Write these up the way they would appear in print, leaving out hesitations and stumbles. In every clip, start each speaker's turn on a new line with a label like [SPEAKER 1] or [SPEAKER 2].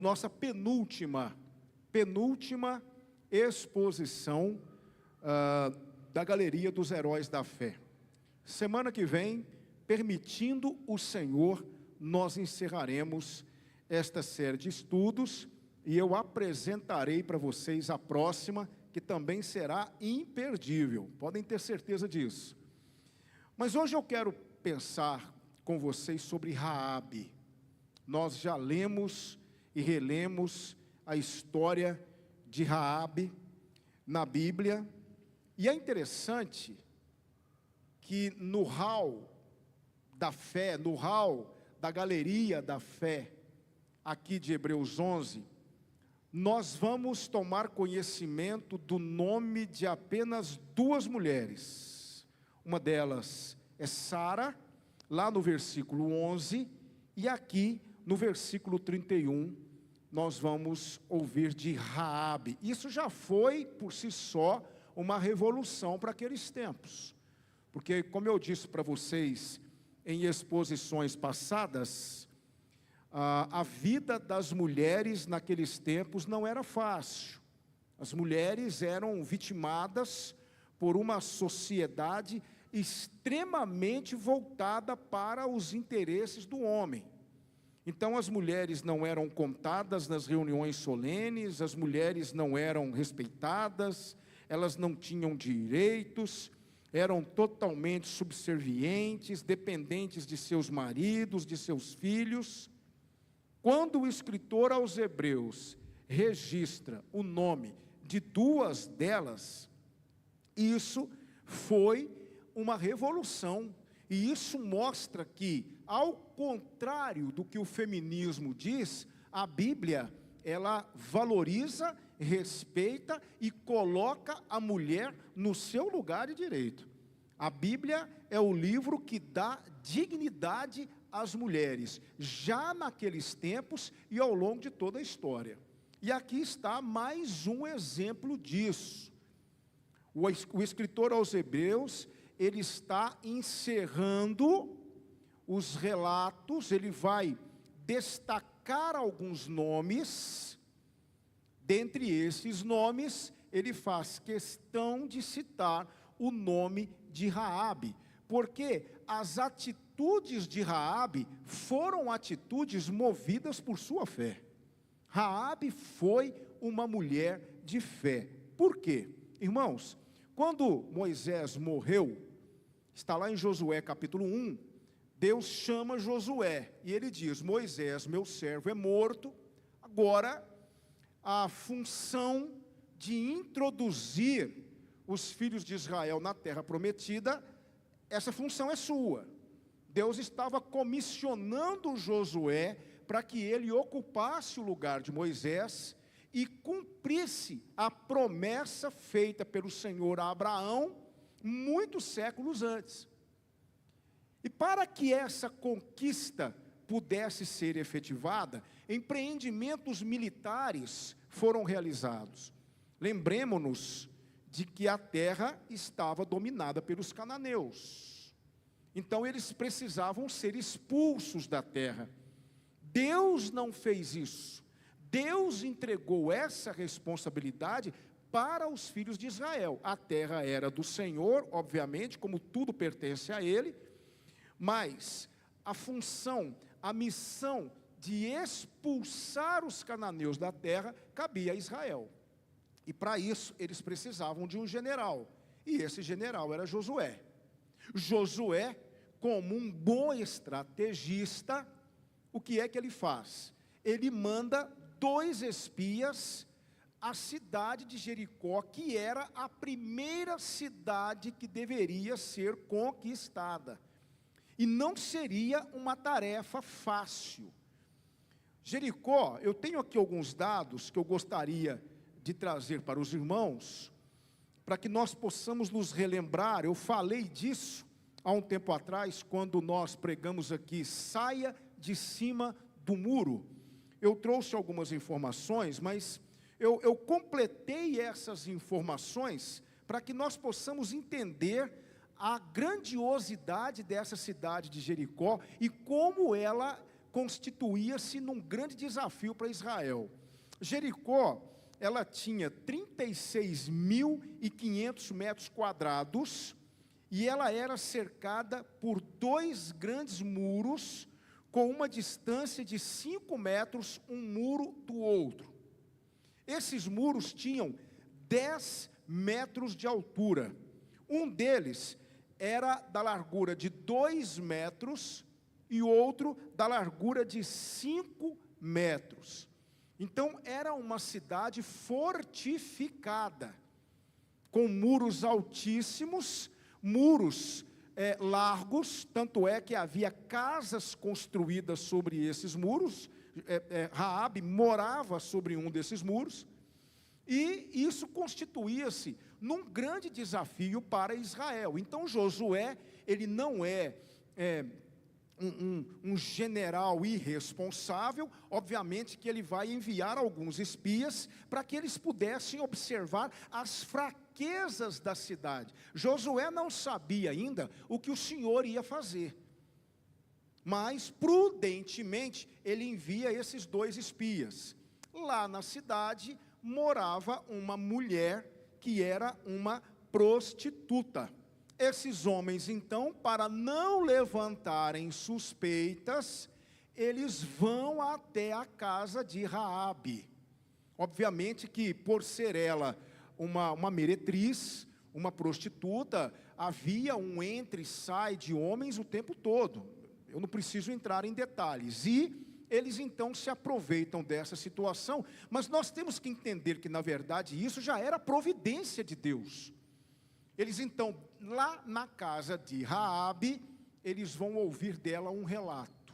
[SPEAKER 1] nossa penúltima exposição da Galeria dos Heróis da Fé. Semana que vem, permitindo o Senhor, nós encerraremos esta série de estudos e eu apresentarei para vocês a próxima, que também será imperdível, podem ter certeza disso. Mas hoje eu quero pensar com vocês sobre Raabe. Nós já lemos e relemos a história de Raabe na Bíblia, e é interessante que no hall da fé, no hall da Galeria da Fé, aqui de Hebreus 11, nós vamos tomar conhecimento do nome de apenas duas mulheres. Uma delas é Sara, lá no versículo 11, e aqui no versículo 31, nós vamos ouvir de Raabe. Isso já foi, por si só, uma revolução para aqueles tempos. Porque, como eu disse para vocês em exposições passadas, a vida das mulheres naqueles tempos não era fácil. As mulheres eram vitimadas por uma sociedade extremamente voltada para os interesses do homem. Então as mulheres não eram contadas nas reuniões solenes, as mulheres não eram respeitadas, elas não tinham direitos, eram totalmente subservientes, dependentes de seus maridos, de seus filhos. Quando o escritor aos Hebreus registra o nome de duas delas, isso foi uma revolução. E isso mostra que, ao contrário do que o feminismo diz, a Bíblia, ela valoriza, respeita e coloca a mulher no seu lugar de direito. A Bíblia é o livro que dá dignidade às mulheres, já naqueles tempos e ao longo de toda a história. E aqui está mais um exemplo disso. O escritor aos Hebreus, ele está encerrando os relatos, ele vai destacar alguns nomes. Dentre esses nomes, ele faz questão de citar o nome de Raabe, porque as atitudes de Raabe foram atitudes movidas por sua fé. Raabe foi uma mulher de fé. Por quê? Irmãos, quando Moisés morreu, está lá em Josué capítulo 1, Deus chama Josué, e ele diz: Moisés, meu servo, é morto, agora a função de introduzir os filhos de Israel na terra prometida, essa função é sua. Deus estava comissionando Josué para que ele ocupasse o lugar de Moisés e cumprisse a promessa feita pelo Senhor a Abraão muitos séculos antes. E para que essa conquista pudesse ser efetivada, empreendimentos militares foram realizados. Lembremos-nos de que a terra estava dominada pelos cananeus. Então eles precisavam ser expulsos da terra. Deus não fez isso. Deus entregou essa responsabilidade para os filhos de Israel. A terra era do Senhor, obviamente, como tudo pertence a Ele, mas a função, a missão de expulsar os cananeus da terra cabia a Israel. E para isso eles precisavam de um general, e esse general era Josué. Josué, como um bom estrategista, o que é que ele faz? Ele manda 2 espias à cidade de Jericó, que era a primeira cidade que deveria ser conquistada. E não seria uma tarefa fácil. Jericó, eu tenho aqui alguns dados que eu gostaria de trazer para os irmãos, para que nós possamos nos relembrar. Eu falei disso há um tempo atrás, quando nós pregamos aqui, saia de cima do muro. Eu trouxe algumas informações, mas eu completei essas informações para que nós possamos entender a grandiosidade dessa cidade de Jericó e como ela constituía-se num grande desafio para Israel. Jericó, ela tinha 36.500 metros quadrados, e ela era cercada por 2 grandes muros, com uma distância de 5 metros, um muro do outro. Esses muros tinham 10 metros de altura. Um deles era da largura de 2 metros e o outro da largura de 5 metros. Então, era uma cidade fortificada, com muros altíssimos, muros largos, tanto é que havia casas construídas sobre esses muros. Raabe morava sobre um desses muros, e isso constituía-se num grande desafio para Israel. Então Josué, ele não é um general irresponsável. Obviamente que ele vai enviar alguns espias para que eles pudessem observar as fraquezas da cidade. Josué não sabia ainda o que o Senhor ia fazer, mas prudentemente ele envia esses 2 espias. Lá na cidade morava uma mulher que era uma prostituta. Esses homens, então, para não levantarem suspeitas, eles vão até a casa de Raabe. Obviamente que, por ser ela uma meretriz, uma prostituta, havia um entra e sai de homens o tempo todo. Eu não preciso entrar em detalhes. E eles então se aproveitam dessa situação, mas nós temos que entender que, na verdade, isso já era providência de Deus. Eles então, lá na casa de Raabe, eles vão ouvir dela um relato.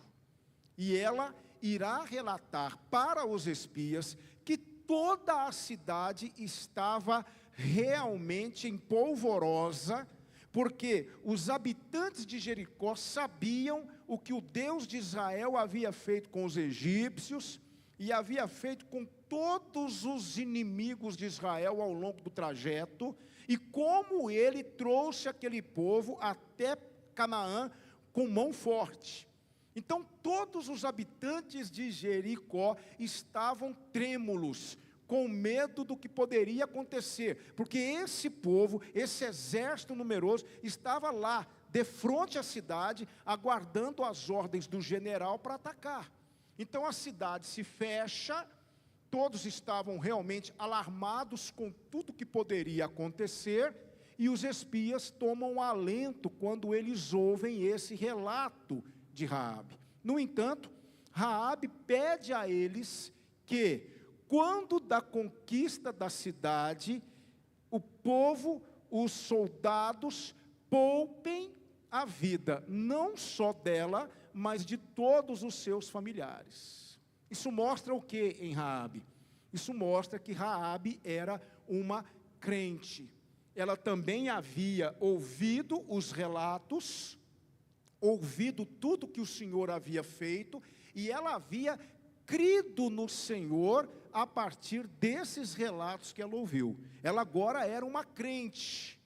[SPEAKER 1] E ela irá relatar para os espias que toda a cidade estava realmente em polvorosa, porque os habitantes de Jericó sabiam o que o Deus de Israel havia feito com os egípcios, e havia feito com todos os inimigos de Israel ao longo do trajeto, e como ele trouxe aquele povo até Canaã com mão forte. Então todos os habitantes de Jericó estavam trêmulos, com medo do que poderia acontecer, porque esse povo, esse exército numeroso, estava lá, de frente à cidade, aguardando as ordens do general para atacar. Então a cidade se fecha, todos estavam realmente alarmados com tudo que poderia acontecer, e os espias tomam alento quando eles ouvem esse relato de Raabe. No entanto, Raabe pede a eles que, quando da conquista da cidade, o povo, os soldados, poupem a vida, não só dela, mas de todos os seus familiares. Isso mostra o que em Raabe? Isso mostra que Raabe era uma crente. Ela também havia ouvido os relatos, ouvido tudo que o Senhor havia feito, e ela havia crido no Senhor a partir desses relatos que ela ouviu. Ela agora era uma crente,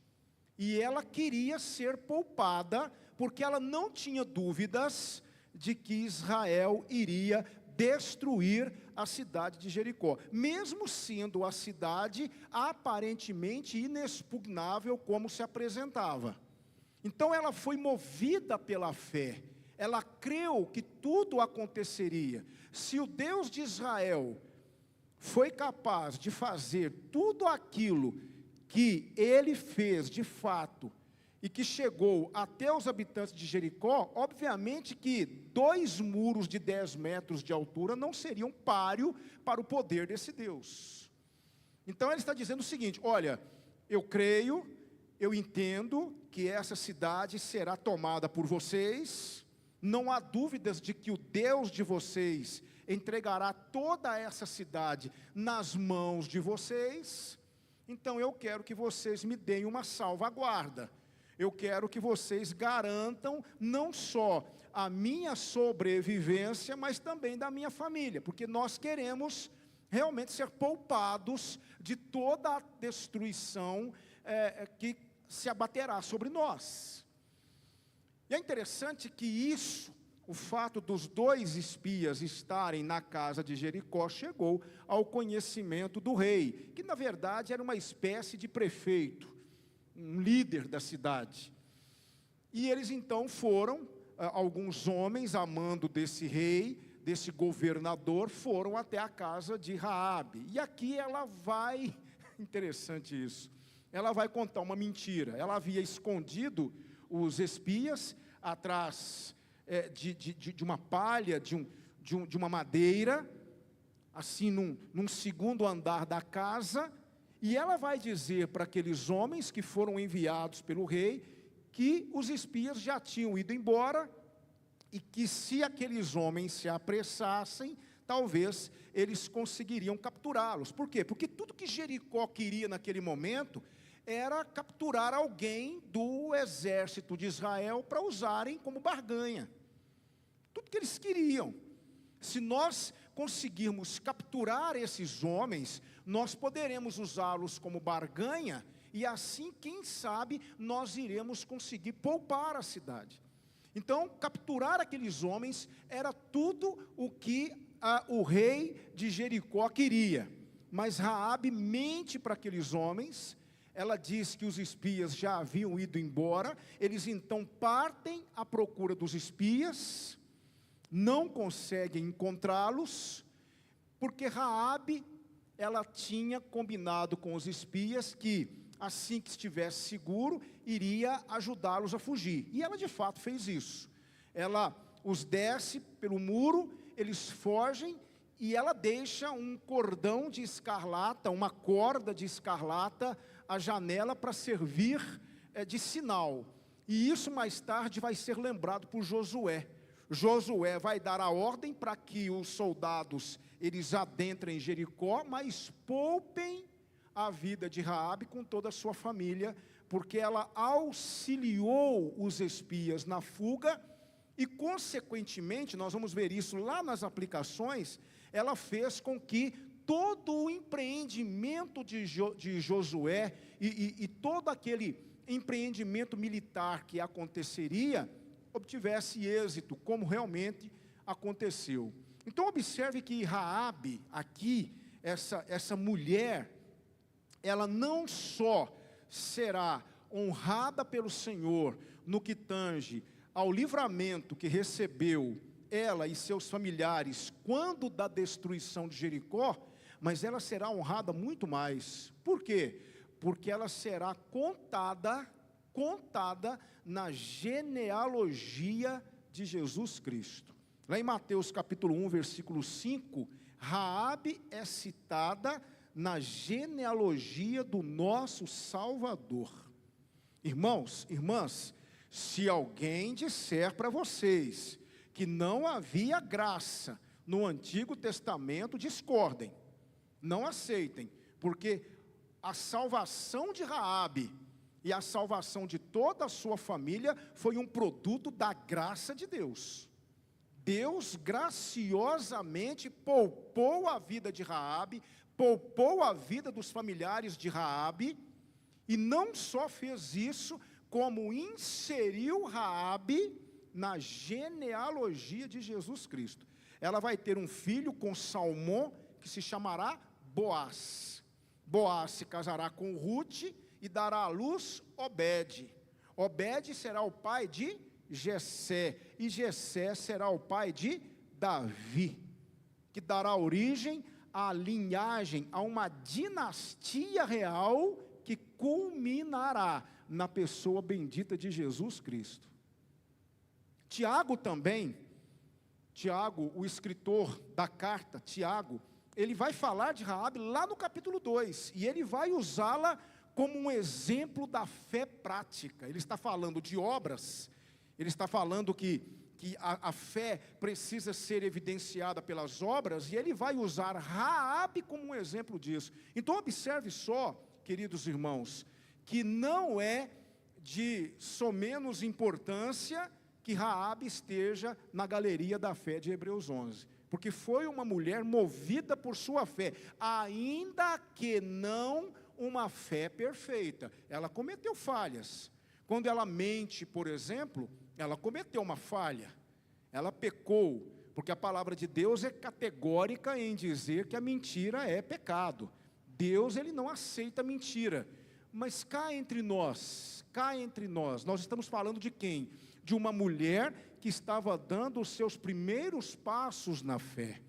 [SPEAKER 1] e ela queria ser poupada, porque ela não tinha dúvidas de que Israel iria destruir a cidade de Jericó, mesmo sendo a cidade aparentemente inexpugnável como se apresentava. Então ela foi movida pela fé, ela creu que tudo aconteceria. Se o Deus de Israel foi capaz de fazer tudo aquilo que ele fez de fato, e que chegou até os habitantes de Jericó, obviamente que 2 muros de 10 metros de altura não seriam páreo para o poder desse Deus. Então ele está dizendo o seguinte: olha, eu creio, eu entendo que essa cidade será tomada por vocês, não há dúvidas de que o Deus de vocês entregará toda essa cidade nas mãos de vocês, então eu quero que vocês me deem uma salvaguarda. Eu quero que vocês garantam não só a minha sobrevivência, mas também da minha família, porque nós queremos realmente ser poupados de toda a destruição que se abaterá sobre nós. E é interessante que isso, o fato dos 2 espias estarem na casa de Jericó chegou ao conhecimento do rei, que na verdade era uma espécie de prefeito, um líder da cidade. E eles então foram, alguns homens, a mando desse rei, desse governador, foram até a casa de Raabe. E aqui ela vai, interessante isso, ela vai contar uma mentira. Ela havia escondido os espias atrás de uma palha, de uma madeira, assim num segundo andar da casa, e ela vai dizer para aqueles homens que foram enviados pelo rei, que os espias já tinham ido embora, e que se aqueles homens se apressassem, talvez eles conseguiriam capturá-los. Por quê? Porque tudo que Jericó queria naquele momento era capturar alguém do exército de Israel para usarem como barganha. Tudo que eles queriam. Se nós conseguirmos capturar esses homens, nós poderemos usá-los como barganha, e assim, quem sabe, nós iremos conseguir poupar a cidade. Então, capturar aqueles homens era tudo o que o rei de Jericó queria. Mas Raabe mente para aqueles homens. Ela diz que os espias já haviam ido embora. Eles então partem à procura dos espias, não conseguem encontrá-los, porque Raabe, ela tinha combinado com os espias que, assim que estivesse seguro, iria ajudá-los a fugir. E ela de fato fez isso. Ela os desce pelo muro, eles fogem, e ela deixa um cordão de escarlata, uma corda de escarlata, à janela para servir de sinal. E isso mais tarde vai ser lembrado por Josué. Josué vai dar a ordem para que os soldados, eles adentrem Jericó, mas poupem a vida de Raabe com toda a sua família, porque ela auxiliou os espias na fuga, e consequentemente, nós vamos ver isso lá nas aplicações, ela fez com que todo o empreendimento de Josué, e todo aquele empreendimento militar que aconteceria, obtivesse êxito, como realmente aconteceu. Então observe que Raabe, aqui, essa mulher, ela não só será honrada pelo Senhor no que tange ao livramento que recebeu ela e seus familiares quando da destruição de Jericó, mas ela será honrada muito mais. Por quê? Porque ela será contada na genealogia de Jesus Cristo. Lá em Mateus capítulo 1, versículo 5, Raabe é citada na genealogia do nosso Salvador. Irmãos, irmãs, se alguém disser para vocês que não havia graça no Antigo Testamento, discordem, não aceitem, porque a salvação de Raabe e a salvação de toda a sua família foi um produto da graça de Deus. Deus graciosamente poupou a vida de Raabe, poupou a vida dos familiares de Raabe, e não só fez isso, como inseriu Raabe na genealogia de Jesus Cristo. Ela vai ter um filho com Salmão, que se chamará Boaz. Boaz se casará com Ruth e dará à luz Obed. Obed será o pai de Jessé, e Jessé será o pai de Davi, que dará origem à linhagem, a uma dinastia real que culminará na pessoa bendita de Jesus Cristo. Tiago também, Tiago, o escritor da carta, Tiago, ele vai falar de Raabe lá no capítulo 2, e ele vai usá-la como um exemplo da fé prática. Ele está falando de obras, ele está falando que a fé precisa ser evidenciada pelas obras, e ele vai usar Raabe como um exemplo disso. Então observe só, queridos irmãos, que não é de somenos importância que Raabe esteja na galeria da fé de Hebreus 11, porque foi uma mulher movida por sua fé, ainda que não uma fé perfeita. Ela cometeu falhas. Quando ela mente, por exemplo, ela cometeu uma falha. ela pecou, porque a palavra de Deus é categórica em dizer que a mentira é pecado. Deus, ele não aceita mentira. Mas cá entre nós, nós estamos falando de quem? De uma mulher que estava dando os seus primeiros passos na fé.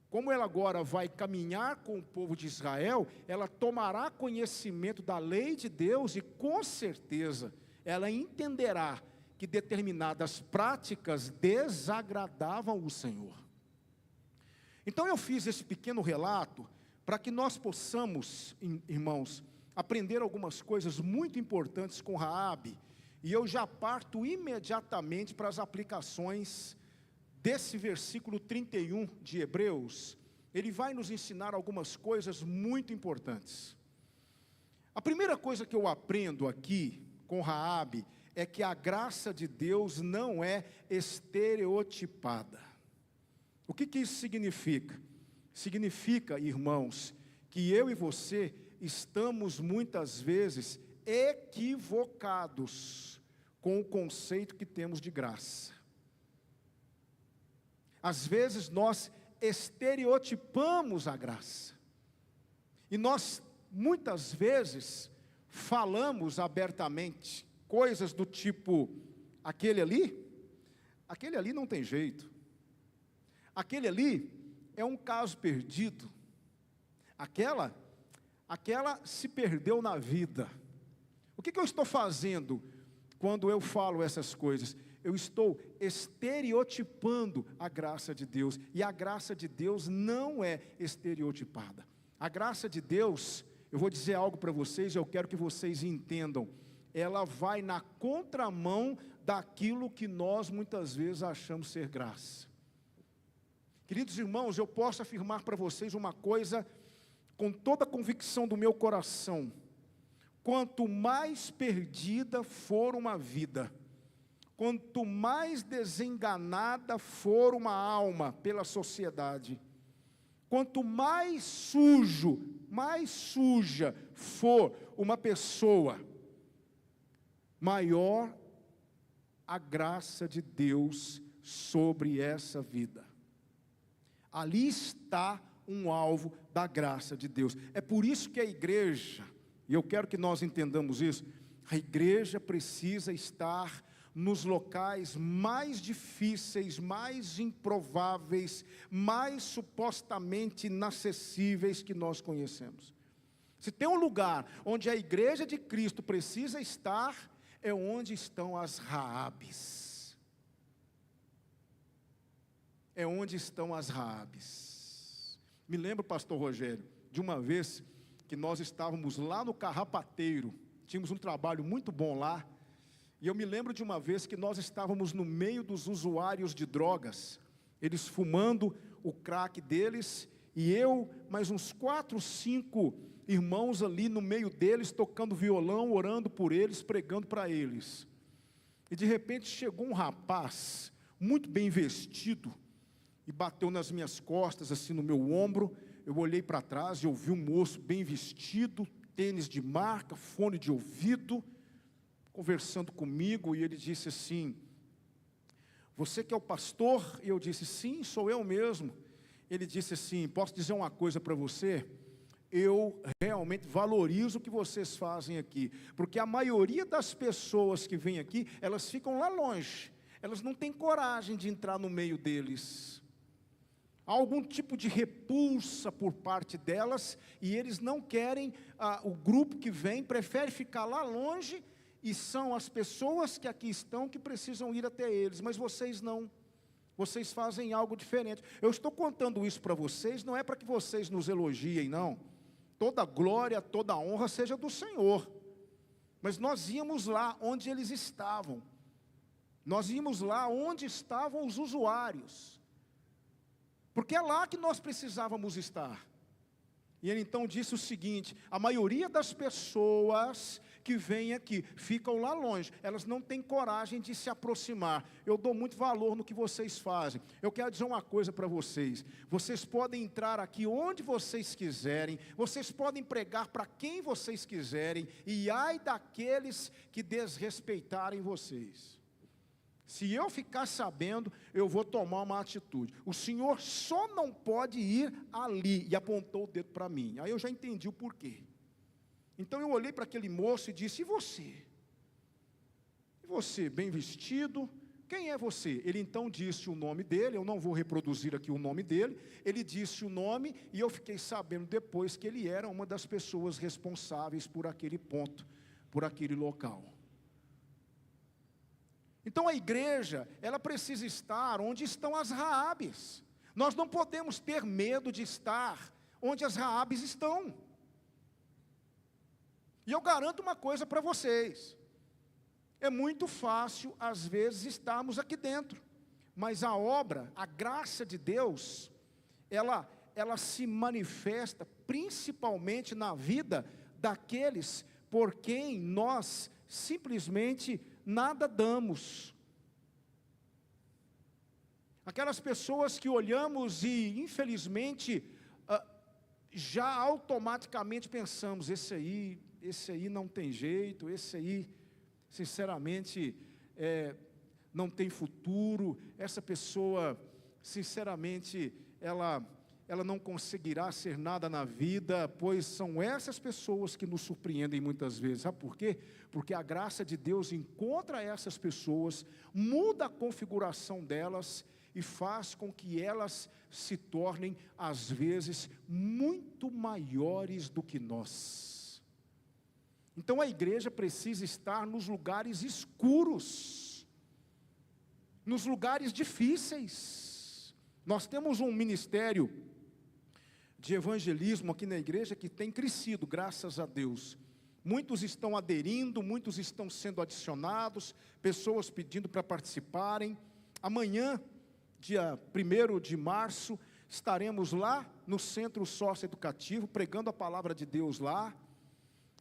[SPEAKER 1] Como ela agora vai caminhar com o povo de Israel, ela tomará conhecimento da lei de Deus e com certeza ela entenderá que determinadas práticas desagradavam o Senhor. Então eu fiz esse pequeno relato para que nós possamos, irmãos, aprender algumas coisas muito importantes com Raabe, e eu já parto imediatamente para as aplicações desse versículo 31 de Hebreus. Ele vai nos ensinar algumas coisas muito importantes. A primeira coisa que eu aprendo aqui com Raabe é que a graça de Deus não é estereotipada. O que isso significa? Significa, irmãos, que eu e você estamos muitas vezes equivocados com o conceito que temos de graça. Às vezes nós estereotipamos a graça. E nós, muitas vezes, falamos abertamente coisas do tipo: aquele ali não tem jeito. Aquele ali é um caso perdido. Aquela se perdeu na vida. O que eu estou fazendo quando eu falo essas coisas? Eu estou estereotipando a graça de Deus, e a graça de Deus não é estereotipada. A graça de Deus, eu vou dizer algo para vocês, eu quero que vocês entendam, ela vai na contramão daquilo que nós muitas vezes achamos ser graça. Queridos irmãos, eu posso afirmar para vocês uma coisa com toda a convicção do meu coração: quanto mais perdida for uma vida, quanto mais desenganada for uma alma pela sociedade, quanto mais suja for uma pessoa, maior a graça de Deus sobre essa vida. Ali está um alvo da graça de Deus. É por isso que a igreja, e eu quero que nós entendamos isso, a igreja precisa estar nos locais mais difíceis, mais improváveis, mais supostamente inacessíveis que nós conhecemos. Se tem um lugar onde a igreja de Cristo precisa estar, é onde estão as Raabes. É onde estão as Raabes. Me lembro, pastor Rogério, de uma vez que nós estávamos lá no Carrapateiro, tínhamos um trabalho muito bom lá, e eu me lembro de uma vez que nós estávamos no meio dos usuários de drogas, eles fumando o crack deles, e eu, mais uns 4, 5 irmãos ali no meio deles, tocando violão, orando por eles, pregando para eles. E de repente chegou um rapaz, muito bem vestido, e bateu nas minhas costas, assim no meu ombro. Eu olhei para trás e eu vi um moço bem vestido, tênis de marca, fone de ouvido, conversando comigo, e ele disse assim: você que é o pastor? E eu disse: sim, sou eu mesmo. Ele disse assim: posso dizer uma coisa para você? Eu realmente valorizo o que vocês fazem aqui, porque a maioria das pessoas que vêm aqui, elas ficam lá longe, elas não têm coragem de entrar no meio deles. Há algum tipo de repulsa por parte delas, e eles não querem, o grupo que vem prefere ficar lá longe, e são as pessoas que aqui estão que precisam ir até eles, mas vocês não, vocês fazem algo diferente. Eu estou contando isso para vocês, não é para que vocês nos elogiem, não. Toda glória, toda honra seja do Senhor, mas nós íamos lá onde eles estavam, nós íamos lá onde estavam os usuários, porque é lá que nós precisávamos estar. E ele então disse o seguinte: a maioria das pessoas que vêm aqui ficam lá longe, elas não têm coragem de se aproximar. Eu dou muito valor no que vocês fazem. Eu quero dizer uma coisa para vocês: vocês podem entrar aqui onde vocês quiserem, vocês podem pregar para quem vocês quiserem, e ai daqueles que desrespeitarem vocês. Se eu ficar sabendo, eu vou tomar uma atitude. O senhor só não pode ir ali. E apontou o dedo para mim. Aí eu já entendi o porquê. Então eu olhei para aquele moço e disse: e você? E você, bem vestido? Quem é você? Ele então disse o nome dele. Eu não vou reproduzir aqui o nome dele. Ele disse o nome e eu fiquei sabendo depois que ele era uma das pessoas responsáveis por aquele ponto, por aquele local. Então a igreja, ela precisa estar onde estão as Raabes. Nós não podemos ter medo de estar onde as Raabes estão. E eu garanto uma coisa para vocês: é muito fácil às vezes estarmos aqui dentro, mas a obra, a graça de Deus, ela se manifesta principalmente na vida daqueles por quem nós simplesmente nada damos. Aquelas pessoas que olhamos e, infelizmente, já automaticamente pensamos: esse aí não tem jeito, esse aí, sinceramente, não tem futuro, essa pessoa, sinceramente, ela não conseguirá ser nada na vida, pois são essas pessoas que nos surpreendem muitas vezes. Sabe por quê? Porque a graça de Deus encontra essas pessoas, muda a configuração delas e faz com que elas se tornem, às vezes, muito maiores do que nós. Então a igreja precisa estar nos lugares escuros, nos lugares difíceis. Nós temos um ministério de evangelismo aqui na igreja que tem crescido, graças a Deus. Muitos estão aderindo, muitos estão sendo adicionados, pessoas pedindo para participarem. Amanhã, dia 1º de março, estaremos lá no Centro Socioeducativo, pregando a palavra de Deus lá.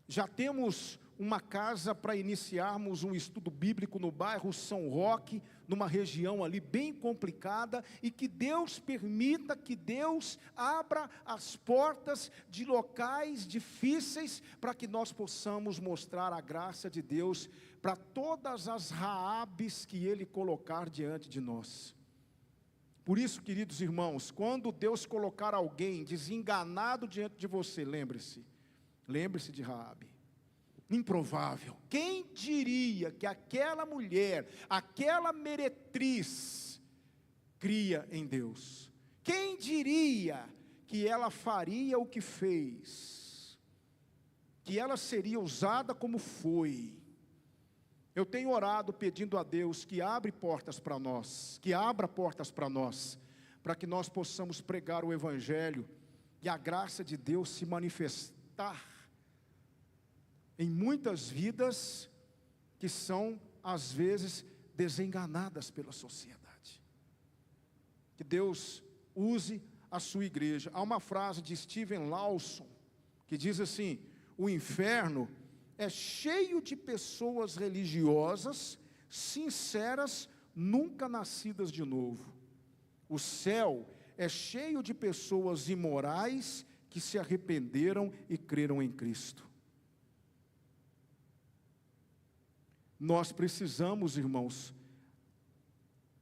[SPEAKER 1] Já temos uma casa para iniciarmos um estudo bíblico no bairro São Roque, numa região ali bem complicada, e que Deus permita, que Deus abra as portas de locais difíceis, para que nós possamos mostrar a graça de Deus para todas as Raabes que Ele colocar diante de nós. Por isso, queridos irmãos, quando Deus colocar alguém desenganado diante de você, lembre-se de Raabe. Improvável. Quem diria que aquela mulher, aquela meretriz, cria em Deus? Quem diria que ela faria o que fez? Que ela seria usada como foi? Eu tenho orado pedindo a Deus que abra portas para nós, para que nós possamos pregar o Evangelho e a graça de Deus se manifestar em muitas vidas que são, às vezes, desenganadas pela sociedade. Que Deus use a sua igreja. Há uma frase de Steven Lawson, que diz assim: o inferno é cheio de pessoas religiosas, sinceras, nunca nascidas de novo. O céu é cheio de pessoas imorais, que se arrependeram e creram em Cristo. Nós precisamos, irmãos,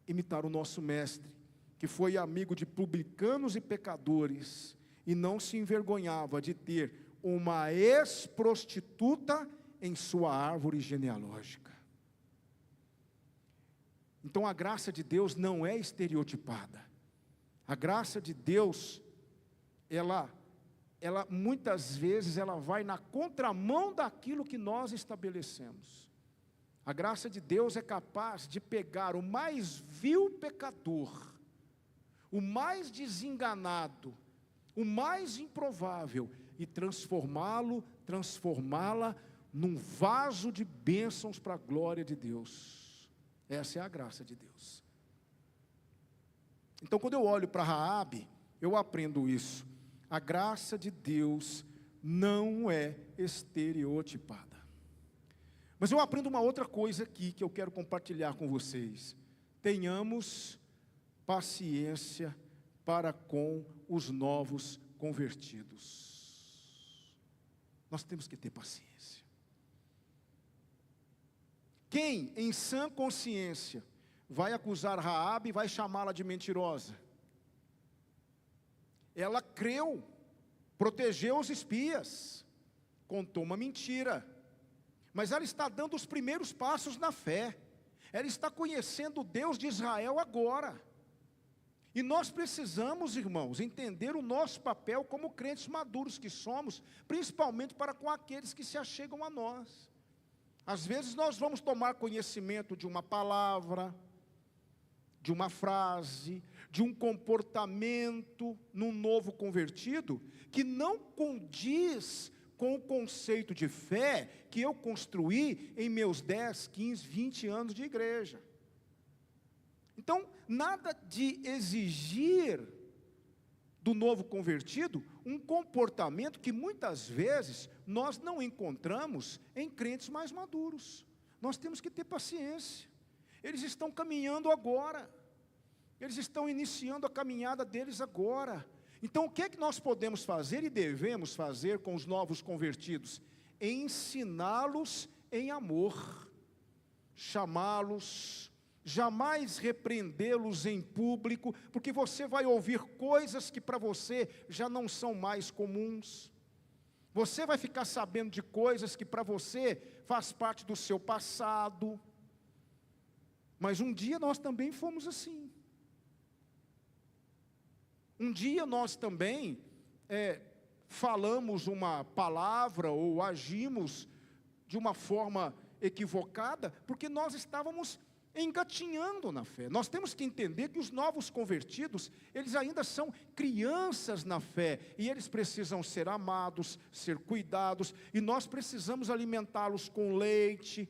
[SPEAKER 1] imitar o nosso mestre, que foi amigo de publicanos e pecadores, e não se envergonhava de ter uma ex-prostituta em sua árvore genealógica. Então a graça de Deus não é estereotipada. A graça de Deus, ela muitas vezes ela vai na contramão daquilo que nós estabelecemos. A graça de Deus é capaz de pegar o mais vil pecador, o mais desenganado, o mais improvável, e transformá-la num vaso de bênçãos para a glória de Deus. Essa é a graça de Deus. Então, quando eu olho para Raabe, eu aprendo isso. A graça de Deus não é estereotipada. Mas eu aprendo uma outra coisa aqui que eu quero compartilhar com vocês. Tenhamos paciência para com os novos convertidos. Nós temos que ter paciência. Quem, em sã consciência, vai acusar Raabe e vai chamá-la de mentirosa. Ela creu, protegeu os espias, contou uma mentira, mas ela está dando os primeiros passos na fé. Ela está conhecendo o Deus de Israel agora. E nós precisamos, irmãos, entender o nosso papel como crentes maduros que somos, principalmente para com aqueles que se achegam a nós. Às vezes nós vamos tomar conhecimento de uma palavra, de uma frase, de um comportamento num novo convertido, que não condiz com o conceito de fé que eu construí em meus 10, 15, 20 anos de igreja. Então, nada de exigir do novo convertido um comportamento que muitas vezes nós não encontramos em crentes mais maduros. Nós temos que ter paciência. Eles estão caminhando agora. Eles estão iniciando a caminhada deles agora. Então, o que é que nós podemos fazer e devemos fazer com os novos convertidos? Ensiná-los em amor, chamá-los, jamais repreendê-los em público, porque você vai ouvir coisas que para você já não são mais comuns. Você vai ficar sabendo de coisas que para você faz parte do seu passado. Mas um dia nós também fomos assim. Um dia nós também falamos uma palavra ou agimos de uma forma equivocada, porque nós estávamos engatinhando na fé. Nós temos que entender que os novos convertidos, eles ainda são crianças na fé, e eles precisam ser amados, ser cuidados, e nós precisamos alimentá-los com leite,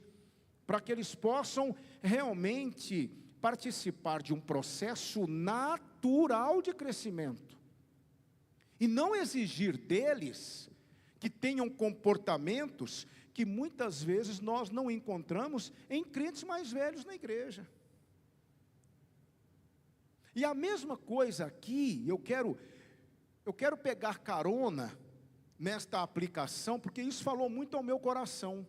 [SPEAKER 1] para que eles possam realmente participar de um processo natural de crescimento, e não exigir deles que tenham comportamentos que muitas vezes nós não encontramos em crentes mais velhos na igreja. E a mesma coisa aqui, eu quero pegar carona nesta aplicação, porque isso falou muito ao meu coração,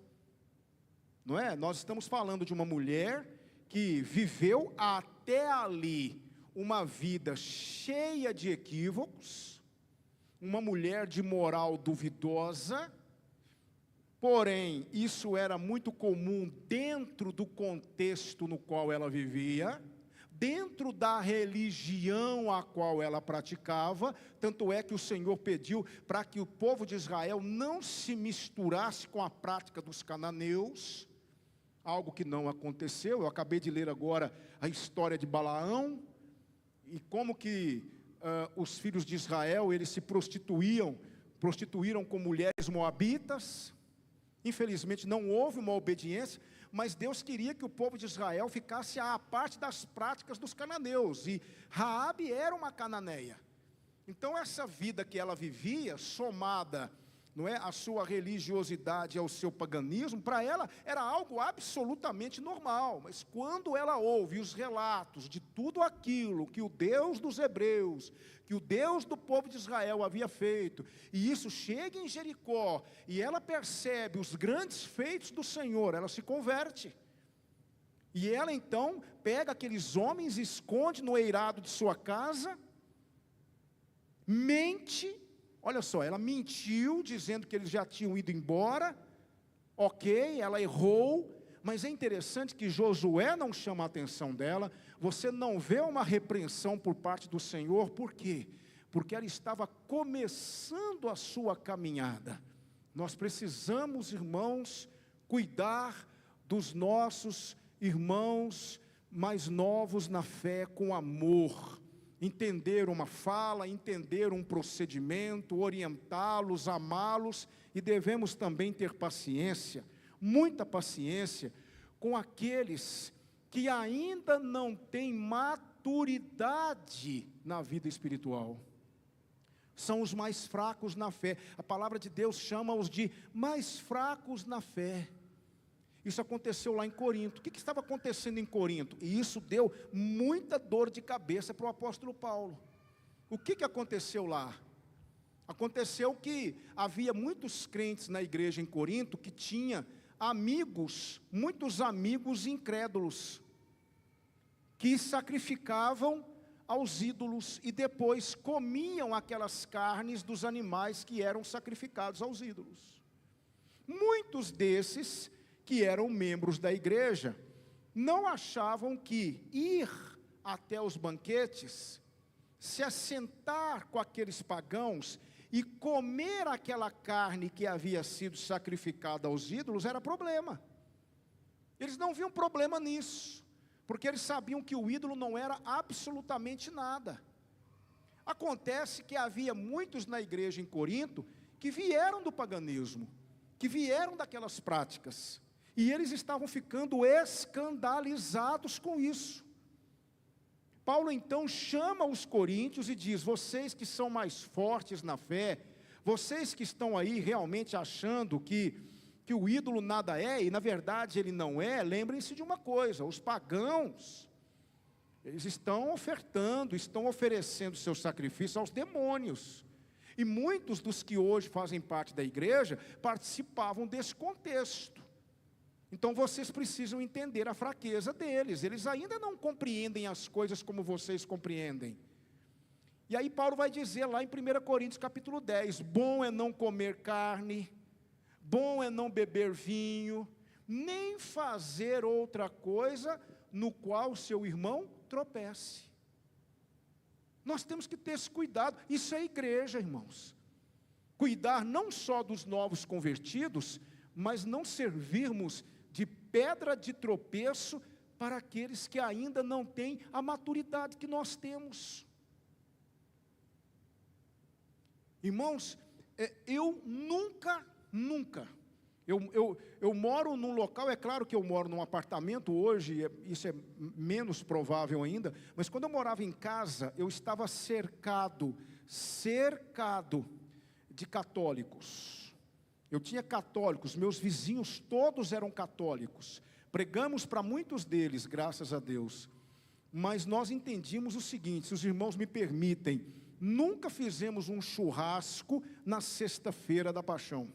[SPEAKER 1] não é? Nós estamos falando de uma mulher que viveu até ali uma vida cheia de equívocos, uma mulher de moral duvidosa. Porém, isso era muito comum dentro do contexto no qual ela vivia, dentro da religião a qual ela praticava. Tanto é que o Senhor pediu para que o povo de Israel não se misturasse com a prática dos cananeus, algo que não aconteceu. Eu acabei de ler agora a história de Balaão, e como que os filhos de Israel, eles se prostituíram com mulheres moabitas. Infelizmente não houve uma obediência, mas Deus queria que o povo de Israel ficasse à parte das práticas dos cananeus, e Raabe era uma cananeia. Então essa vida que ela vivia, somada, não é, a sua religiosidade, ao seu paganismo, para ela era algo absolutamente normal. Mas quando ela ouve os relatos de tudo aquilo que o Deus dos hebreus, que o Deus do povo de Israel havia feito, e isso chega em Jericó, e ela percebe os grandes feitos do Senhor, ela se converte. E ela então pega aqueles homens, esconde no eirado de sua casa, mente. Olha só, ela mentiu, dizendo que eles já tinham ido embora. Ok, ela errou, mas é interessante que Josué não chama a atenção dela. Você não vê uma repreensão por parte do Senhor. Por quê? Porque ela estava começando a sua caminhada. Nós precisamos, irmãos, cuidar dos nossos irmãos mais novos na fé com amor. Entender uma fala, entender um procedimento, orientá-los, amá-los, e devemos também ter paciência, muita paciência, com aqueles que ainda não têm maturidade na vida espiritual. São os mais fracos na fé. A palavra de Deus chama-os de mais fracos na fé. Isso aconteceu lá em Corinto. O que estava acontecendo em Corinto? E isso deu muita dor de cabeça para o apóstolo Paulo. O que aconteceu lá? Aconteceu que havia muitos crentes na igreja em Corinto que tinha amigos, muitos amigos incrédulos. que sacrificavam aos ídolos e depois comiam aquelas carnes dos animais que eram sacrificados aos ídolos. Muitos desses, que eram membros da igreja, não achavam que ir até os banquetes, se assentar com aqueles pagãos e comer aquela carne que havia sido sacrificada aos ídolos era problema. Eles não viam problema nisso, porque eles sabiam que o ídolo não era absolutamente nada. Acontece que havia muitos na igreja em Corinto que vieram do paganismo, que vieram daquelas práticas, e eles estavam ficando escandalizados com isso. Paulo então chama os coríntios e diz: vocês que são mais fortes na fé, vocês que estão aí realmente achando que o ídolo nada é, e na verdade ele não é, lembrem-se de uma coisa: os pagãos, eles estão oferecendo seus sacrifícios aos demônios, e muitos dos que hoje fazem parte da igreja, participavam desse contexto. Então vocês precisam entender a fraqueza deles, eles ainda não compreendem as coisas como vocês compreendem. E aí Paulo vai dizer lá em 1 Coríntios capítulo 10, bom é não comer carne, bom é não beber vinho, nem fazer outra coisa no qual seu irmão tropece. Nós temos que ter esse cuidado, isso é igreja, irmãos. Cuidar não só dos novos convertidos, mas não servirmos de pedra de tropeço para aqueles que ainda não têm a maturidade que nós temos. Irmãos, eu nunca, eu moro num local, é claro que eu moro num apartamento hoje, isso é menos provável ainda, mas quando eu morava em casa, eu estava cercado de católicos. Eu tinha católicos, meus vizinhos todos eram católicos, pregamos para muitos deles, graças a Deus, mas nós entendíamos o seguinte, se os irmãos me permitem, nunca fizemos um churrasco na sexta-feira da paixão,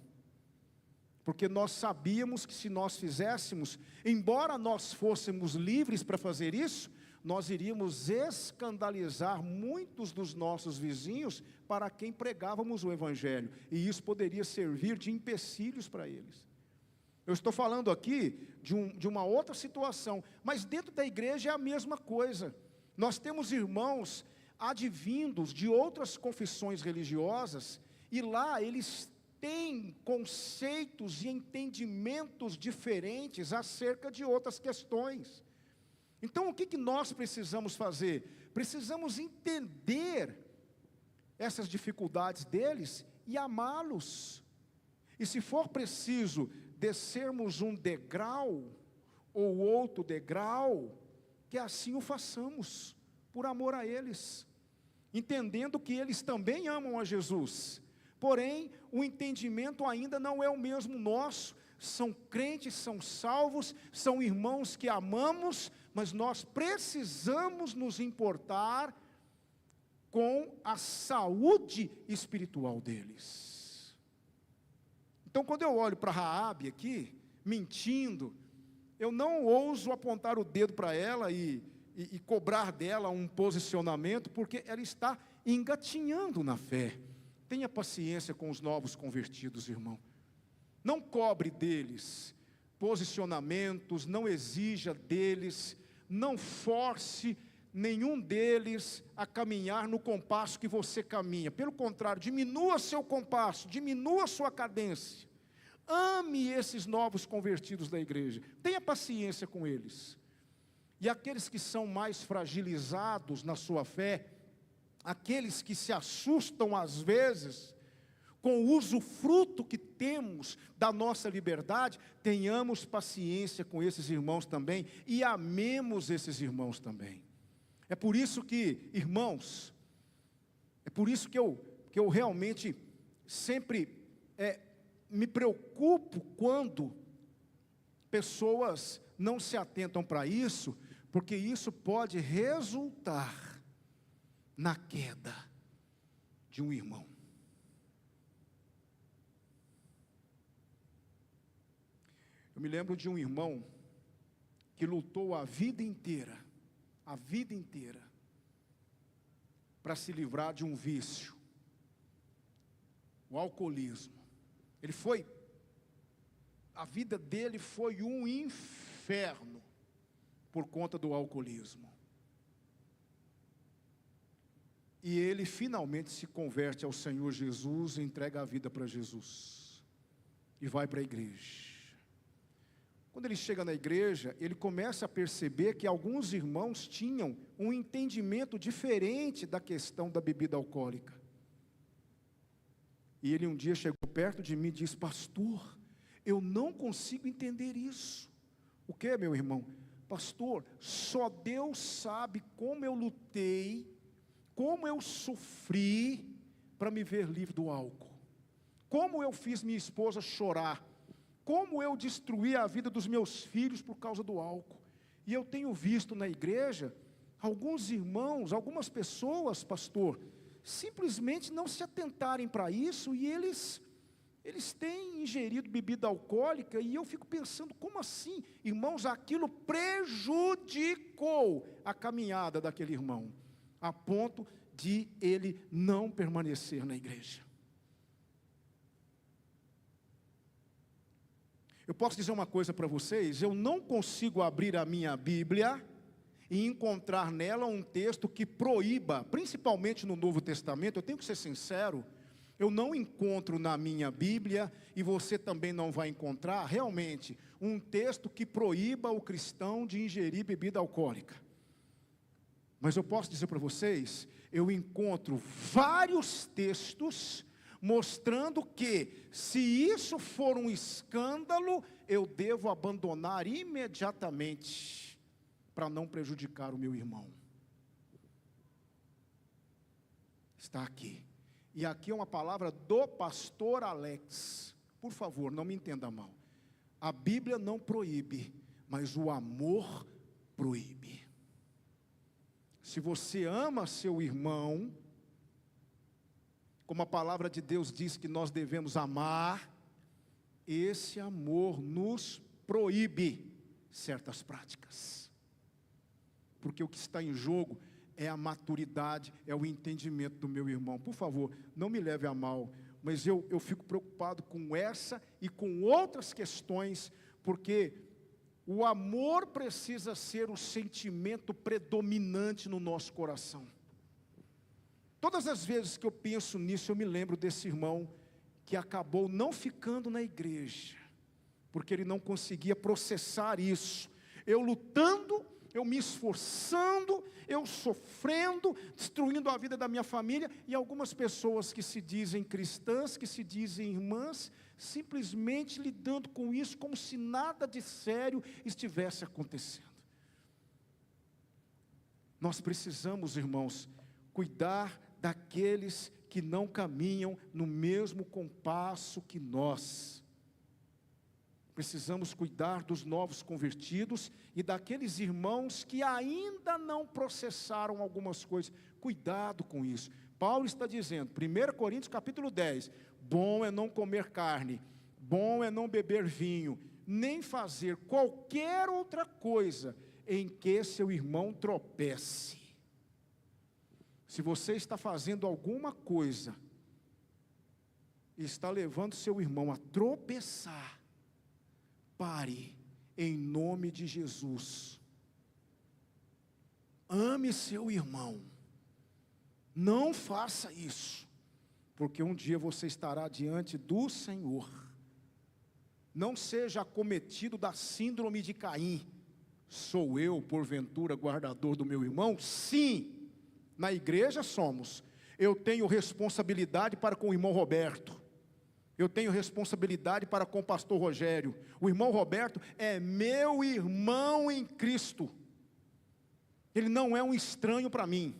[SPEAKER 1] porque nós sabíamos que se nós fizéssemos, embora nós fôssemos livres para fazer isso, nós iríamos escandalizar muitos dos nossos vizinhos para quem pregávamos o Evangelho, e isso poderia servir de empecilhos para eles. Eu estou falando aqui de uma outra situação, mas dentro da igreja é a mesma coisa. Nós temos irmãos advindos de outras confissões religiosas, e lá eles têm conceitos e entendimentos diferentes acerca de outras questões. Então o que nós precisamos fazer? Precisamos entender essas dificuldades deles e amá-los. E se for preciso descermos um degrau ou outro degrau, que assim o façamos, por amor a eles, entendendo que eles também amam a Jesus, porém o entendimento ainda não é o mesmo nosso. São crentes, são salvos, são irmãos que amamos, mas nós precisamos nos importar com a saúde espiritual deles. Então, quando eu olho para Raabe aqui, mentindo, eu não ouso apontar o dedo para ela e cobrar dela um posicionamento, porque ela está engatinhando na fé. Tenha paciência com os novos convertidos, irmão. Não cobre deles posicionamentos, não exija deles, não force nenhum deles a caminhar no compasso que você caminha. Pelo contrário, diminua seu compasso, diminua sua cadência. Ame esses novos convertidos da igreja, tenha paciência com eles. E aqueles que são mais fragilizados na sua fé, aqueles que se assustam às vezes com o usufruto que temos da nossa liberdade, tenhamos paciência com esses irmãos também e amemos esses irmãos também. É por isso que, irmãos, é por isso que eu realmente sempre me preocupo quando pessoas não se atentam para isso, porque isso pode resultar na queda de um irmão. Eu me lembro de um irmão que lutou a vida inteira a vida inteira para se livrar de um vício, o alcoolismo. A vida dele foi um inferno por conta do alcoolismo. E ele finalmente se converte ao Senhor Jesus, entrega a vida para Jesus e vai para a igreja. Quando ele chega na igreja, ele começa a perceber que alguns irmãos tinham um entendimento diferente da questão da bebida alcoólica. E ele um dia chegou perto de mim e disse: pastor, eu não consigo entender isso. O que, meu irmão? Pastor, só Deus sabe como eu lutei, como eu sofri para me ver livre do álcool. Como eu fiz minha esposa chorar. Como eu destruí a vida dos meus filhos por causa do álcool. E eu tenho visto na igreja, alguns irmãos, algumas pessoas, pastor, simplesmente não se atentarem para isso, e eles têm ingerido bebida alcoólica, e eu fico pensando, como assim? Irmãos, aquilo prejudicou a caminhada daquele irmão, a ponto de ele não permanecer na igreja. Eu posso dizer uma coisa para vocês, eu não consigo abrir a minha Bíblia e encontrar nela um texto que proíba, principalmente no Novo Testamento, eu tenho que ser sincero, eu não encontro na minha Bíblia, e você também não vai encontrar, realmente, um texto que proíba o cristão de ingerir bebida alcoólica. Mas eu posso dizer para vocês, eu encontro vários textos mostrando que, se isso for um escândalo, eu devo abandonar imediatamente, para não prejudicar o meu irmão. Está aqui. E aqui é uma palavra do pastor Alex. Por favor, não me entenda mal. A Bíblia não proíbe, mas o amor proíbe. Se você ama seu irmão, como a palavra de Deus diz que nós devemos amar, esse amor nos proíbe certas práticas. Porque o que está em jogo é a maturidade, é o entendimento do meu irmão. Por favor, não me leve a mal, mas eu fico preocupado com essa e com outras questões, porque o amor precisa ser o sentimento predominante no nosso coração. Todas as vezes que eu penso nisso, eu me lembro desse irmão que acabou não ficando na igreja, porque ele não conseguia processar isso. Eu lutando, eu me esforçando, eu sofrendo, destruindo a vida da minha família, e algumas pessoas que se dizem cristãs, que se dizem irmãs, simplesmente lidando com isso como se nada de sério estivesse acontecendo. Nós precisamos, irmãos, cuidar daqueles que não caminham no mesmo compasso que nós. Precisamos cuidar dos novos convertidos e daqueles irmãos que ainda não processaram algumas coisas. Cuidado com isso. Paulo está dizendo, 1 Coríntios capítulo 10, bom é não comer carne, bom é não beber vinho, nem fazer qualquer outra coisa em que seu irmão tropece. Se você está fazendo alguma coisa e está levando seu irmão a tropeçar, pare, em nome de Jesus. Ame seu irmão. Não faça isso, porque um dia você estará diante do Senhor. Não seja acometido da síndrome de Caim. Sou eu, porventura, guardador do meu irmão? Sim. Na igreja somos. Eu tenho responsabilidade para com o irmão Roberto. Eu tenho responsabilidade para com o pastor Rogério. O irmão Roberto é meu irmão em Cristo. Ele não é um estranho para mim.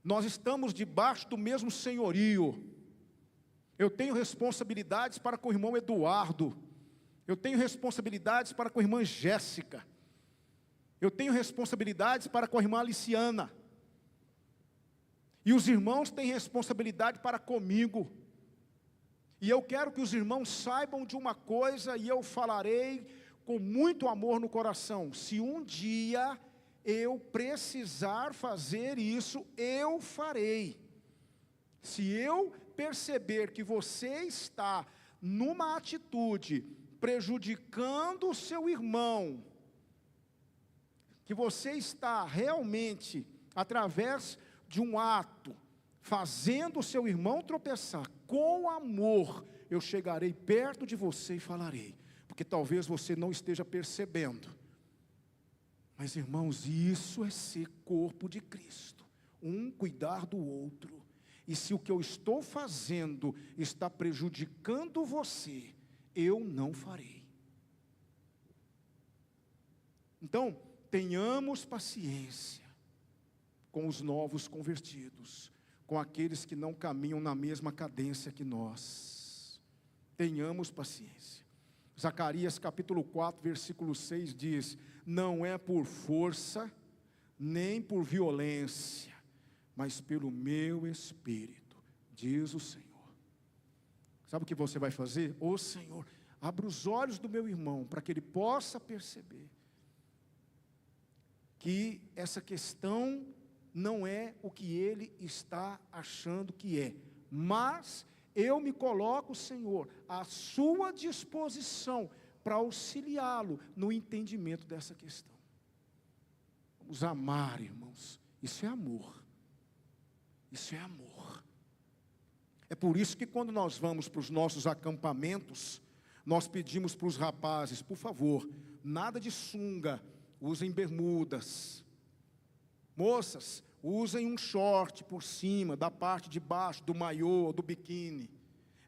[SPEAKER 1] Nós estamos debaixo do mesmo senhorio. Eu tenho responsabilidades para com o irmão Eduardo. Eu tenho responsabilidades para com a irmã Jéssica. Eu tenho responsabilidades para com a irmã Aliciana. E os irmãos têm responsabilidade para comigo. E eu quero que os irmãos saibam de uma coisa, e eu falarei com muito amor no coração. Se um dia eu precisar fazer isso, eu farei. Se eu perceber que você está numa atitude prejudicando o seu irmão, que você está realmente, através de um ato, fazendo o seu irmão tropeçar, com amor, eu chegarei perto de você e falarei, porque talvez você não esteja percebendo, mas irmãos, isso é ser corpo de Cristo, um cuidar do outro, e se o que eu estou fazendo está prejudicando você, eu não farei. Então, tenhamos paciência com os novos convertidos, com aqueles que não caminham na mesma cadência que nós. Tenhamos paciência. Zacarias capítulo 4, versículo 6 diz: não é por força, nem por violência, mas pelo meu Espírito, diz o Senhor. Sabe o que você vai fazer? Ô Senhor, abra os olhos do meu irmão, para que ele possa perceber que essa questão não é o que ele está achando que é, mas eu me coloco, Senhor, à sua disposição para auxiliá-lo no entendimento dessa questão. Vamos amar, irmãos, isso é amor, isso é amor. É por isso que quando nós vamos para os nossos acampamentos, nós pedimos para os rapazes, por favor, nada de sunga, usem bermudas. Moças, usem um short por cima, da parte de baixo, do maiô, do biquíni.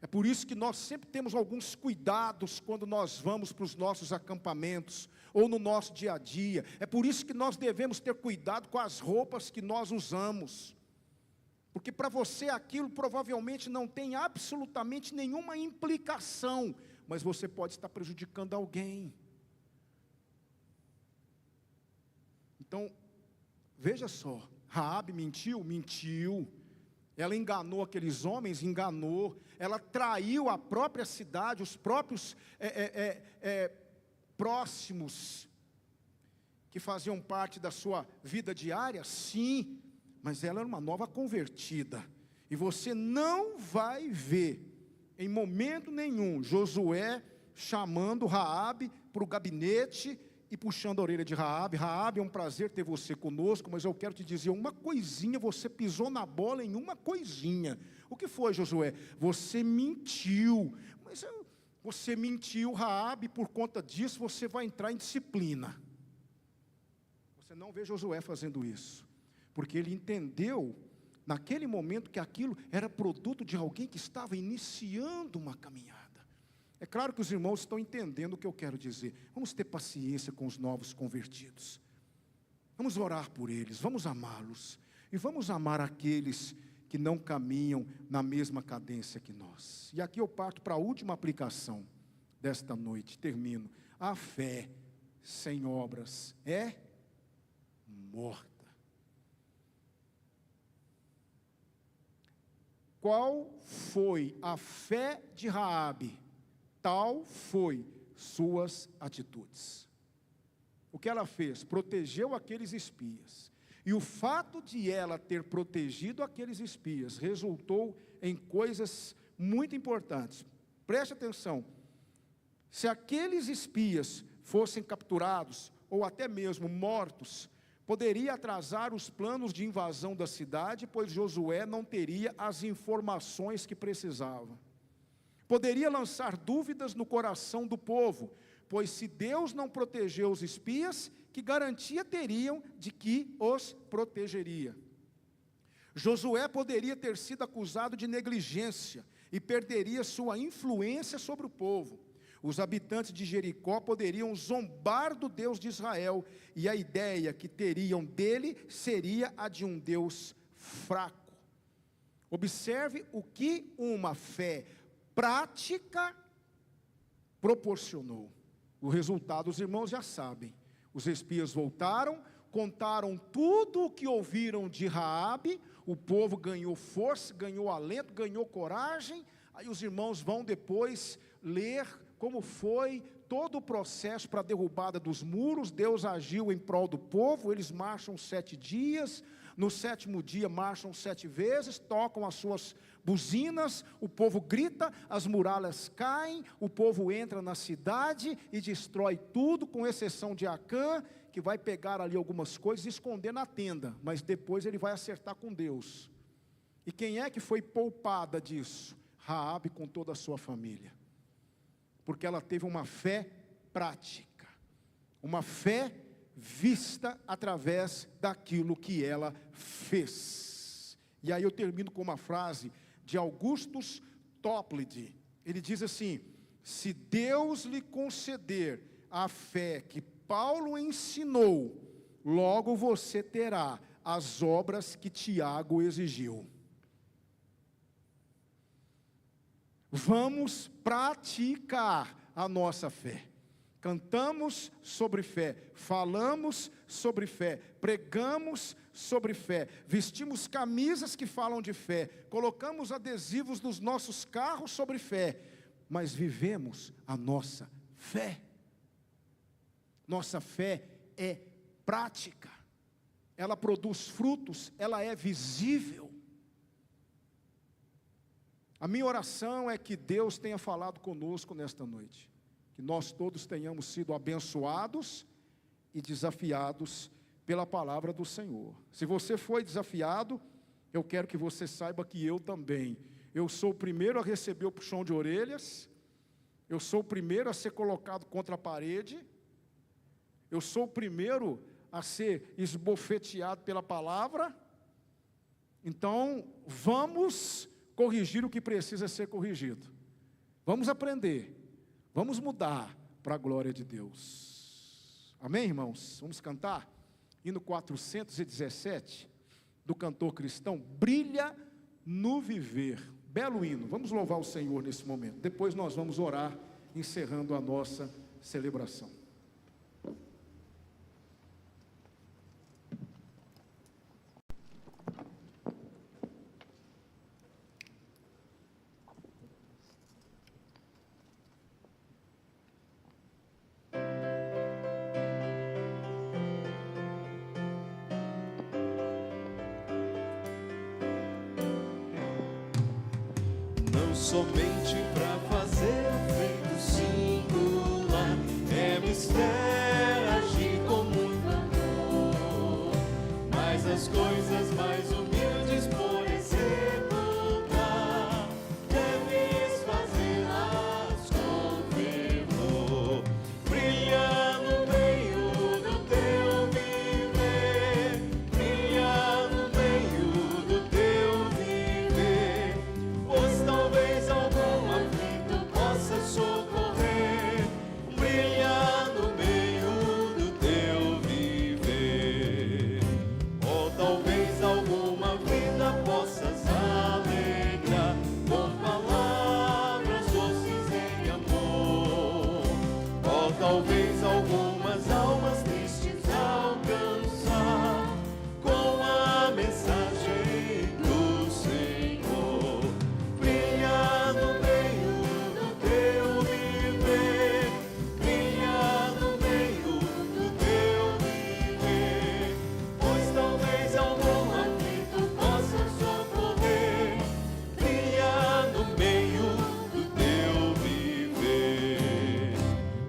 [SPEAKER 1] É por isso que nós sempre temos alguns cuidados quando nós vamos para os nossos acampamentos, ou no nosso dia a dia. É por isso que nós devemos ter cuidado com as roupas que nós usamos. Porque para você aquilo provavelmente não tem absolutamente nenhuma implicação, mas você pode estar prejudicando alguém. Então, veja só, Raabe mentiu? Mentiu. Ela enganou aqueles homens? Enganou. Ela traiu a própria cidade, os próprios próximos, que faziam parte da sua vida diária? Sim, mas ela era uma nova convertida. E você não vai ver, em momento nenhum, Josué chamando Raabe para o gabinete e puxando a orelha de Raabe. Raabe, é um prazer ter você conosco, mas eu quero te dizer uma coisinha, você pisou na bola em uma coisinha. O que foi, Josué? Você mentiu. Mas você mentiu, Raabe, por conta disso você vai entrar em disciplina. Você não vê Josué fazendo isso, porque ele entendeu, naquele momento, que aquilo era produto de alguém que estava iniciando uma caminhada. É claro que os irmãos estão entendendo o que eu quero dizer. Vamos ter paciência com os novos convertidos. Vamos orar por eles, vamos amá-los. E vamos amar aqueles que não caminham na mesma cadência que nós. E aqui eu parto para a última aplicação desta noite, termino. A fé sem obras é morta. Qual foi a fé de Raabe? Tal foi suas atitudes. O que ela fez? Protegeu aqueles espias. E o fato de ela ter protegido aqueles espias resultou em coisas muito importantes. Preste atenção. Se aqueles espias fossem capturados, ou até mesmo mortos, poderia atrasar os planos de invasão da cidade, pois Josué não teria as informações que precisava. Poderia lançar dúvidas no coração do povo, pois se Deus não protegeu os espias, que garantia teriam de que os protegeria? Josué poderia ter sido acusado de negligência e perderia sua influência sobre o povo. Os habitantes de Jericó poderiam zombar do Deus de Israel, e a ideia que teriam dele seria a de um Deus fraco. Observe o que uma fé prática proporcionou. O resultado os irmãos já sabem. Os espias voltaram, contaram tudo o que ouviram de Raabe, o povo ganhou força, ganhou alento, ganhou coragem. Aí os irmãos vão depois ler como foi todo o processo para a derrubada dos muros. Deus agiu em prol do povo, eles marcham 7 dias, no 7º dia marcham 7 vezes, tocam as suas buzinas, o povo grita, as muralhas caem, o povo entra na cidade e destrói tudo, com exceção de Acã, que vai pegar ali algumas coisas e esconder na tenda, mas depois ele vai acertar com Deus. E quem é que foi poupada disso? Raabe com toda a sua família, porque ela teve uma fé prática, uma fé vista através daquilo que ela fez. E aí eu termino com uma frase de Augustus Toplady. Ele diz assim: se Deus lhe conceder a fé que Paulo ensinou, logo você terá as obras que Tiago exigiu. Vamos praticar a nossa fé. Cantamos sobre fé, falamos sobre fé, pregamos sobre fé, vestimos camisas que falam de fé, colocamos adesivos nos nossos carros sobre fé, mas vivemos a nossa fé. Nossa fé é prática, ela produz frutos, ela é visível. A minha oração é que Deus tenha falado conosco nesta noite, que nós todos tenhamos sido abençoados e desafiados pela palavra do Senhor. Se você foi desafiado, eu quero que você saiba que eu também. Eu sou o primeiro a receber o puxão de orelhas, eu sou o primeiro a ser colocado contra a parede, eu sou o primeiro a ser esbofeteado pela palavra. Então, vamos corrigir o que precisa ser corrigido. Vamos aprender. Vamos mudar para a glória de Deus. Amém, irmãos? Vamos cantar? Hino 417, do cantor cristão, Brilha no Viver. Belo hino. Vamos louvar o Senhor nesse momento. Depois nós vamos orar, encerrando a nossa celebração.
[SPEAKER 2] Somente para fazer o feito singular, é mistério agir com muito amor, mas as coisas mais humildes por executar, deves fazê-las com fervor. Brilha no meio do teu viver, brilha no meio do teu viver, pois talvez algum aflito possa socorrer. Brilha no meio do teu viver. Ou talvez alguma vida possas alegrar com palavras doces em amor. Ou talvez algumas almas tristes alcançar com a mensagem do Senhor. Brilha no meio do teu viver, brilha no meio do teu viver, pois talvez algum aflito possa socorrer. Brilha no meio do teu viver,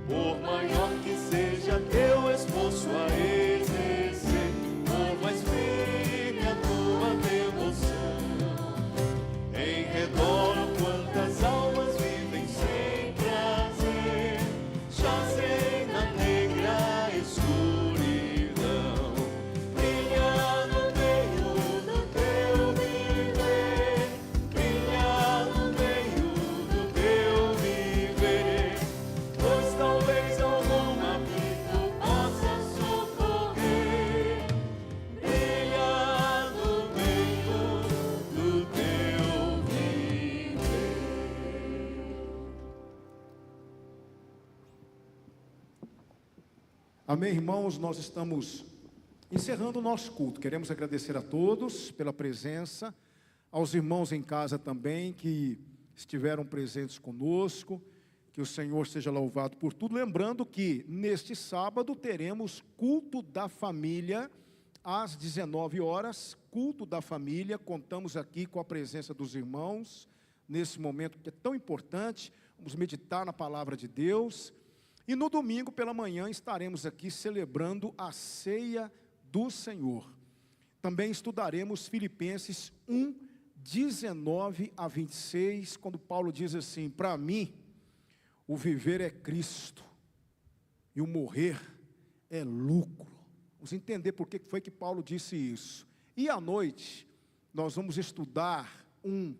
[SPEAKER 2] por maior que seja teu esforço a exercer, por mais firme a tua devoção. Em redor quantas almas vivem sem prazer, jazem na negra escuridão. Brilha no meio do teu viver, brilha no meio do teu viver, pois talvez algum aflito possa socorrer. Brilha no meio do teu viver.
[SPEAKER 1] Amém, irmãos? Nós estamos encerrando o nosso culto. Queremos agradecer a todos pela presença, aos irmãos em casa também que estiveram presentes conosco. Que o Senhor seja louvado por tudo. Lembrando que neste sábado teremos culto da família às 19 horas, culto da família. Contamos aqui com a presença dos irmãos nesse momento que é tão importante. Vamos meditar na palavra de Deus. E no domingo pela manhã estaremos aqui celebrando a ceia do Senhor. Também estudaremos Filipenses 1, 19 a 26, quando Paulo diz assim: para mim, o viver é Cristo e o morrer é lucro. Vamos entender por que foi que Paulo disse isso. E à noite, nós vamos estudar um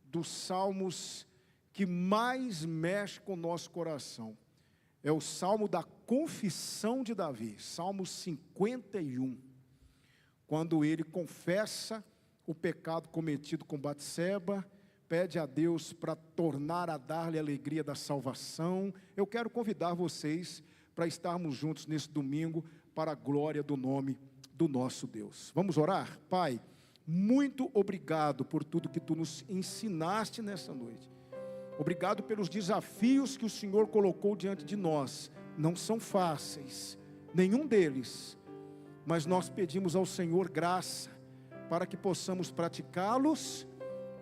[SPEAKER 1] dos salmos que mais mexe com o nosso coração. É o salmo da confissão de Davi, Salmo 51. Quando ele confessa o pecado cometido com Batseba, pede a Deus para tornar a dar-lhe a alegria da salvação. Eu quero convidar vocês para estarmos juntos nesse domingo, para a glória do nome do nosso Deus. Vamos orar? Pai, muito obrigado por tudo que Tu nos ensinaste nessa noite. Obrigado pelos desafios que o Senhor colocou diante de nós. Não são fáceis, nenhum deles, mas nós pedimos ao Senhor graça, para que possamos praticá-los,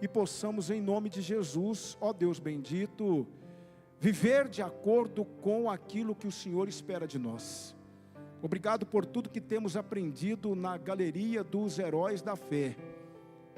[SPEAKER 1] e possamos, em nome de Jesus, ó Deus bendito, viver de acordo com aquilo que o Senhor espera de nós. Obrigado por tudo que temos aprendido na galeria dos heróis da fé.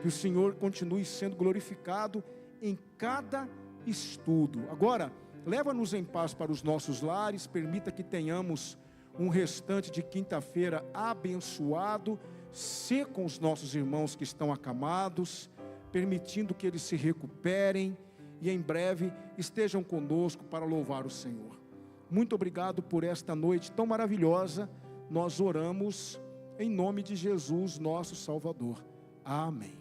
[SPEAKER 1] Que o Senhor continue sendo glorificado em cada estudo. Agora, leva-nos em paz para os nossos lares, permita que tenhamos um restante de quinta-feira abençoado, ser com os nossos irmãos que estão acamados, permitindo que eles se recuperem e em breve estejam conosco para louvar o Senhor. Muito obrigado por esta noite tão maravilhosa. Nós oramos em nome de Jesus, nosso Salvador. Amém.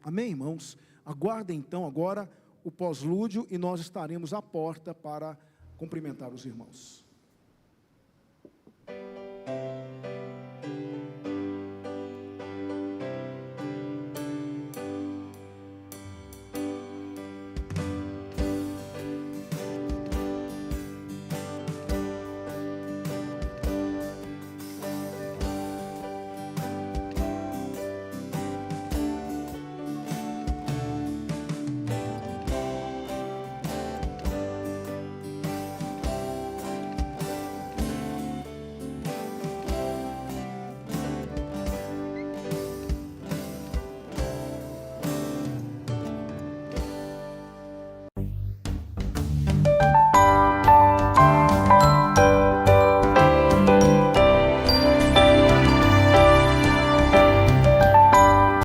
[SPEAKER 1] Amém, irmãos? Aguardem então agora o pós-lúdio e nós estaremos à porta para cumprimentar os irmãos.